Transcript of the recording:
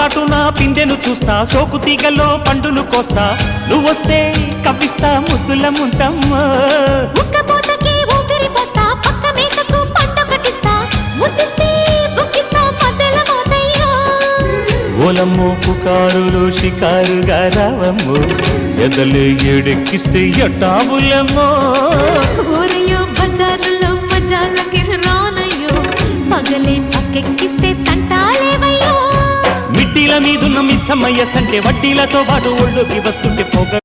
చాటున పిందెను చూస్తా, సోకు తీగల్లో పండును కోస్తా, నువ్వొస్తే కప్పిస్తా ముద్దుల ముంతమ్మ. ఉక్కపోతకి ఊపిరి పోస్తా, పక్క మేకకు పంట కట్టిస్తా, ముద్దిస్తే బుక్కిస్తా మధ్యల మోతయ్యో. ఓలమ్మో పుకారులు షికారుగా రావమ్మో, ఎదలు ఎడెక్కిస్తే ఎట్టాబులమ్మో. ఊరయ్యో బజారులో మజాలకి రానయ్యో, పగలే పక్కెక్కిస్తే తంటాలేవయ్యో. మిట్టిల మీదున్న మిస్సమ్మయ్య సంటే వడ్డీలతో పాటు ఒళ్ళోకి వస్తుంటే పొగ